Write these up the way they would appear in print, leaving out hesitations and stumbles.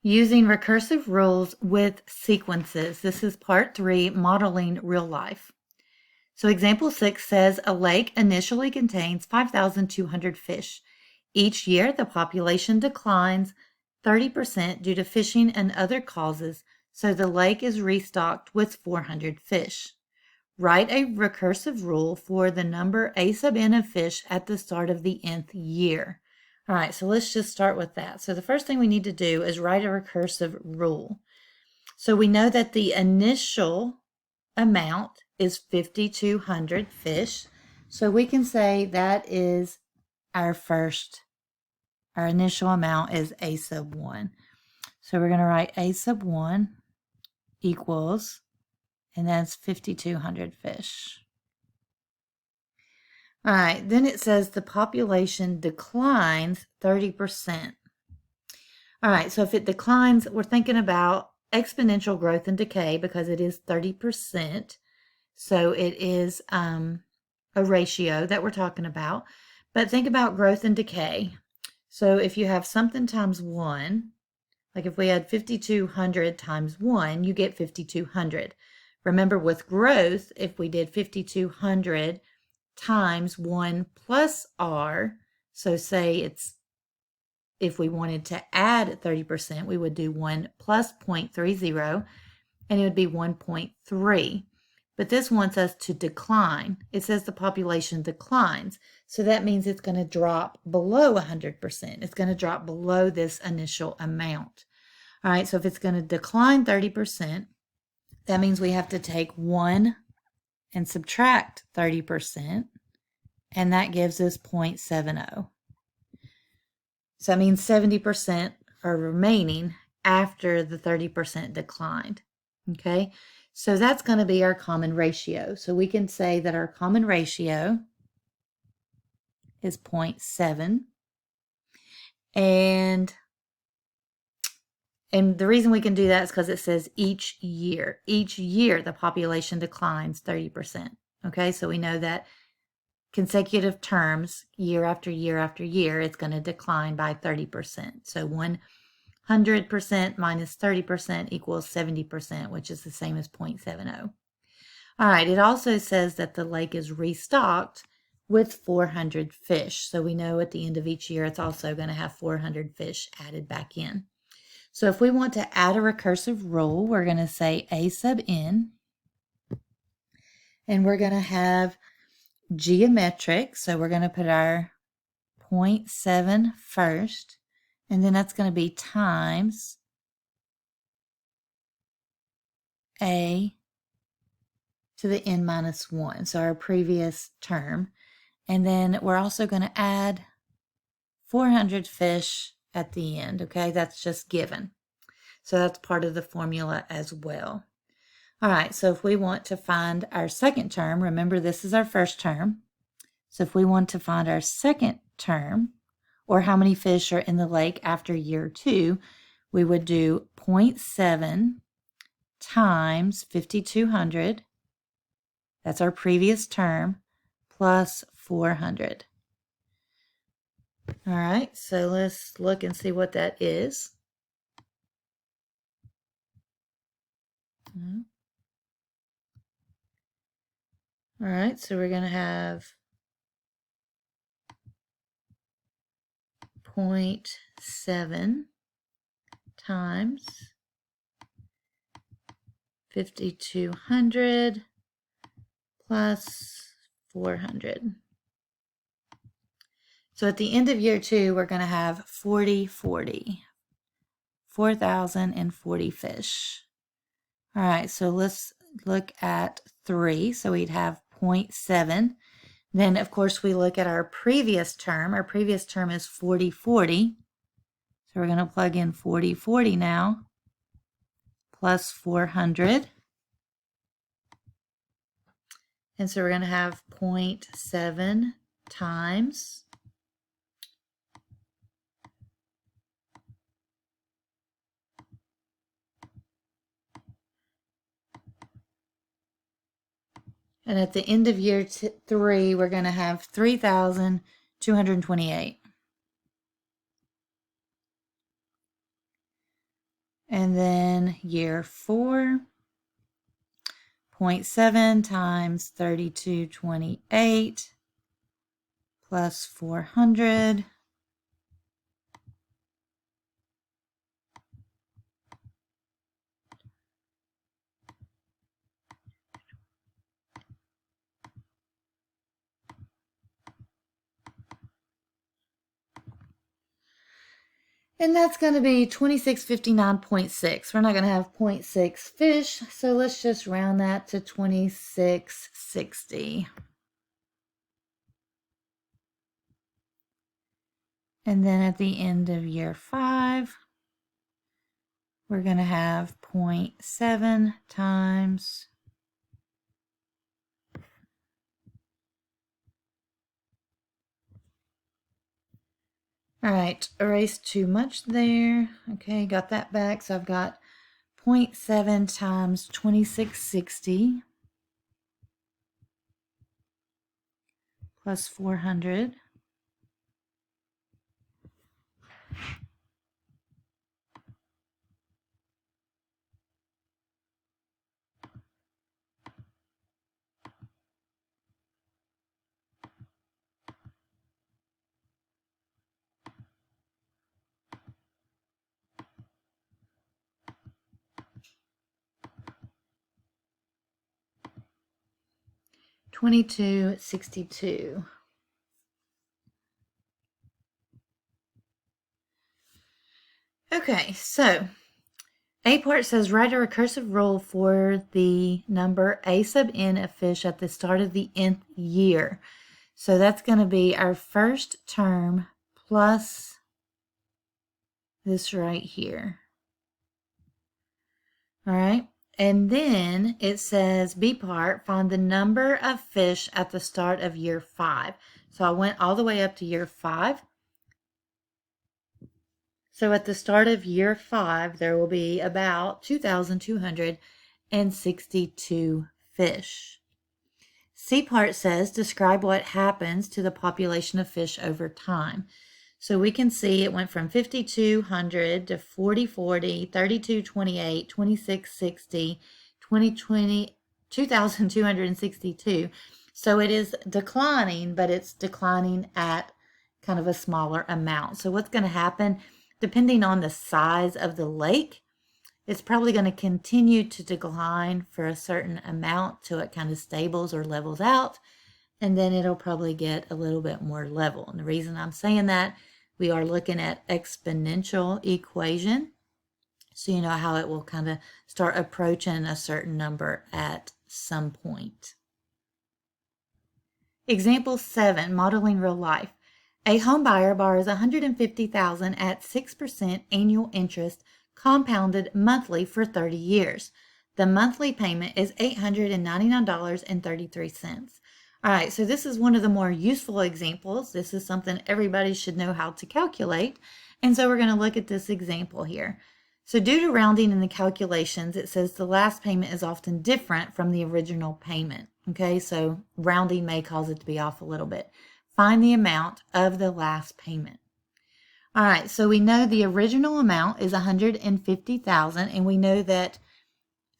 Using recursive rules with sequences. This is part 3, modeling real life. So example 6 says a lake initially contains 5,200 fish. Each year, the population declines 30% due to fishing and other causes, so the lake is restocked with 400 fish. Write a recursive rule for the number a sub n of fish at the start of the nth year. All right, so let's just start with that. So the first thing we need to do is write a recursive rule. So we know that the initial amount is 5,200 fish. So we can say that is our initial amount is a sub 1. So we're going to write a sub 1 equals, and that's 5,200 fish. All right, then it says the population declines 30%. All right, so if it declines, we're thinking about exponential growth and decay because it is 30%. So it is a ratio that we're talking about. But think about growth and decay. So if you have something times 1, like if we had 5,200 times 1, you get 5,200. Remember with growth, if we did 5,200 times 1 plus r, so say it's, if we wanted to add 30%, we would do 1 plus 0.30, and it would be 1.3. But this wants us to decline. It says the population declines. So that means it's going to drop below 100%. It's going to drop below this initial amount. All right, so if it's going to decline 30%, that means we have to take 1 and subtract 30%, and that gives us 0.70. So that means 70% are remaining after the 30% declined. Okay, so that's going to be our common ratio. So we can say that our common ratio is 0.7. And the reason we can do that is because it says each year. Each year the population declines 30%. Okay, so we know that consecutive terms, year after year after year, it's going to decline by 30%. So 100% minus 30% equals 70%, which is the same as 0.70. All right, it also says that the lake is restocked with 400 fish. So we know at the end of each year, it's also going to have 400 fish added back in. So if we want to add a recursive rule, we're going to say a sub n, and we're going to have geometric. So we're going to put our 0.7 first, and then that's going to be times a to the n minus 1, so our previous term. And then we're also going to add 400 fish at the end, okay? That's just given. So that's part of the formula as well. All right, so if we want to find our second term, remember this is our first term. So if we want to find our second term, or how many fish are in the lake after year 2, we would do 0.7 times 5,200. That's our previous term, plus 400. All right, so let's look and see what that is. All right, so we're going to have 0.7 times 5,200 plus 400. So at the end of year 2, we're going to have 4,040 fish. All right, so let's look at 3. So we'd have 0.7. Then, of course, we look at our previous term. Our previous term is 4040. So we're going to plug in 4040 now, plus 400. And so we're going to have 0.7 times 3. And at the end of year 3, we're going to have 3,228. And then year 4, 0.7 times 3228 plus 400. And that's going to be 2659.6. We're not going to have 0.6 fish, so let's just round that to 2660. And then at the end of year 5, we're going to have 0.7 times all right, erased too much there. Okay, got that back. So I've got 0.7 times 2660 plus 400. $22.62. Okay, so A part says write a recursive rule for the number a sub n of fish at the start of the nth year. So that's going to be our first term plus this right here. All right. And then it says B part, find the number of fish at the start of year 5. So I went all the way up to year 5. So at the start of year 5, there will be about 2,262 fish. C part says describe what happens to the population of fish over time. So we can see it went from 5,200 to 4040, 3228, 2660, 2020, 2,262. So it is declining, but it's declining at kind of a smaller amount. So what's going to happen, depending on the size of the lake, it's probably going to continue to decline for a certain amount till it kind of stables or levels out, and then it'll probably get a little bit more level. And the reason I'm saying that, we are looking at exponential equation, so you know how it will kind of start approaching a certain number at some point. Example 7, modeling real life. A home buyer borrows $150,000 at 6% annual interest compounded monthly for 30 years. The monthly payment is $899.33. All right, so this is one of the more useful examples. This is something everybody should know how to calculate. And so we're going to look at this example here. So due to rounding in the calculations, it says the last payment is often different from the original payment. Okay, so rounding may cause it to be off a little bit. Find the amount of the last payment. All right, so we know the original amount is $150,000, and we know that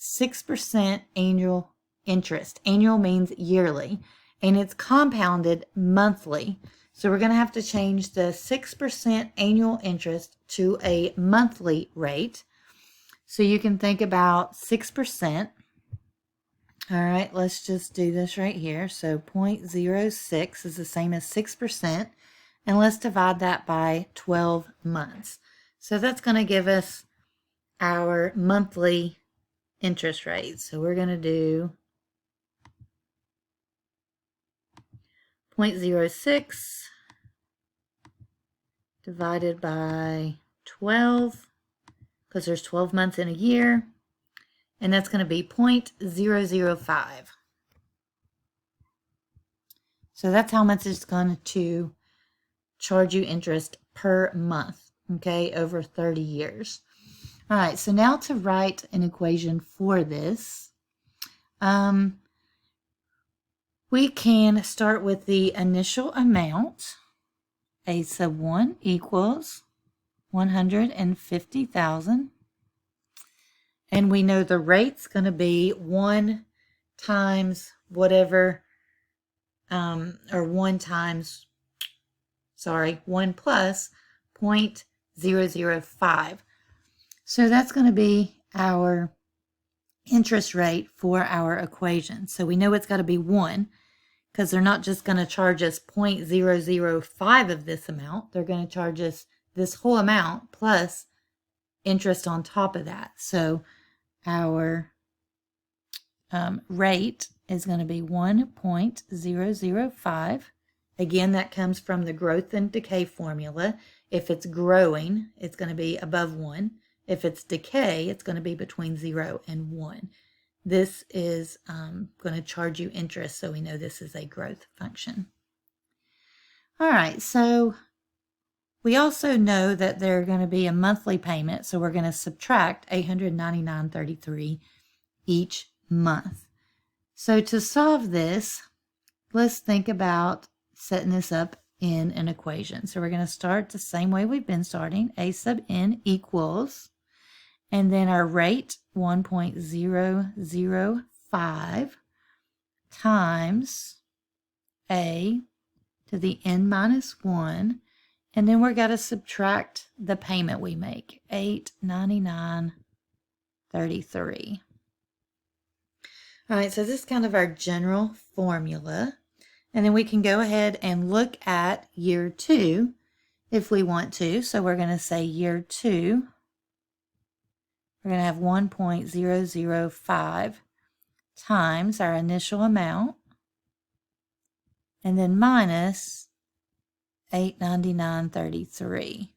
6% annual interest. Annual means yearly, and it's compounded monthly. So we're going to have to change the 6% annual interest to a monthly rate. So you can think about 6%. All right, let's just do this right here. So 0.06 is the same as 6. And let's divide that by 12 months. So that's going to give us our monthly interest rate. So we're going to do 0.06 divided by 12, because there's 12 months in a year. And that's going to be 0.005. So that's how much it's going to charge you interest per month, okay, over 30 years. All right, so now to write an equation for this, we can start with the initial amount. A sub 1 equals 150,000 And we know the rate's going to be 1 times whatever, or 1 plus 0.005. So that's going to be our interest rate for our equation. So we know it's got to be 1, because they're not just going to charge us 0.005 of this amount. They're going to charge us this whole amount plus interest on top of that. So our rate is going to be 1.005. Again, that comes from the growth and decay formula. If it's growing, it's going to be above 1. If it's decay, it's going to be between 0 and 1. This is going to charge you interest, so we know this is a growth function. All right, so we also know that there's going to be a monthly payment, so we're going to subtract $899.33 each month. So to solve this, let's think about setting this up in an equation. So we're going to start the same way we've been starting. A sub n equals, and then our rate 1.005 times a to the n minus 1, and then we're going to subtract the payment we make, $899.33. All right, so this is kind of our general formula. And then we can go ahead and look at year 2 if we want to. So we're going to say year 2, we're going to have 1.005 times our initial amount, and then minus $899.33.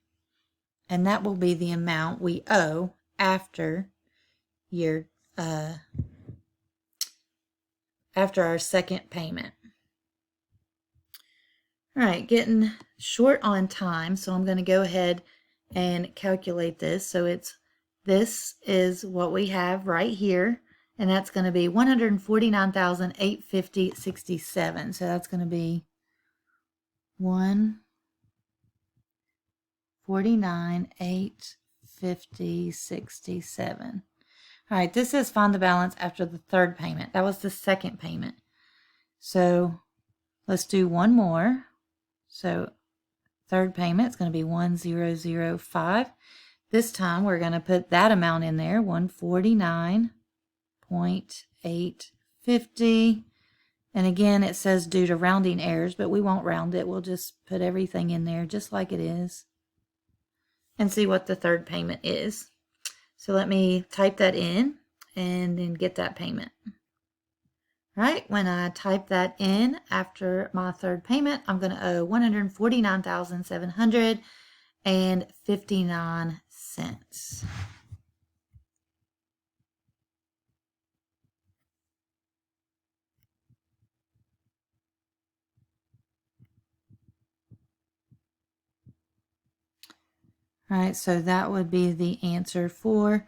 And that will be the amount we owe after after our second payment. All right, getting short on time, so I'm going to go ahead and calculate this. So this is what we have right here, and that's going to be $149,850.67. So that's going to be $149,850.67. All right, this says find the balance after the third payment. That was the second payment. So let's do one more. So third payment is going to be 1,005. This time we're going to put that amount in there, 149.850. And again, it says due to rounding errors, but we won't round it. We'll just put everything in there just like it is and see what the third payment is. So let me type that in and then get that payment. All right, when I type that in after my third payment, I'm going to owe $149,759. All right, so that would be the answer for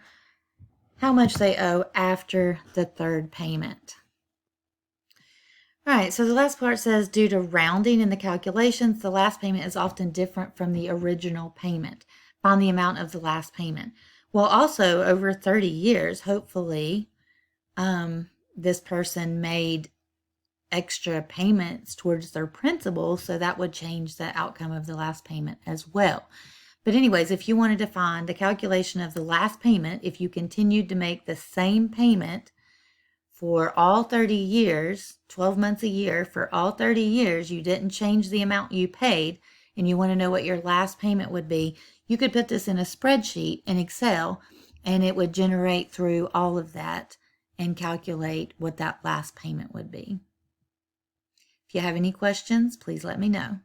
how much they owe after the third payment. All right, so the last part says, due to rounding in the calculations, the last payment is often different from the original payment. Find the amount of the last payment. Well, also over 30 years, hopefully, this person made extra payments towards their principal, so that would change the outcome of the last payment as well. But anyways, if you wanted to find the calculation of the last payment, if you continued to make the same payment for all 30 years, 12 months a year, for all 30 years, you didn't change the amount you paid, and you want to know what your last payment would be, you could put this in a spreadsheet in Excel, and it would generate through all of that and calculate what that last payment would be. If you have any questions, please let me know.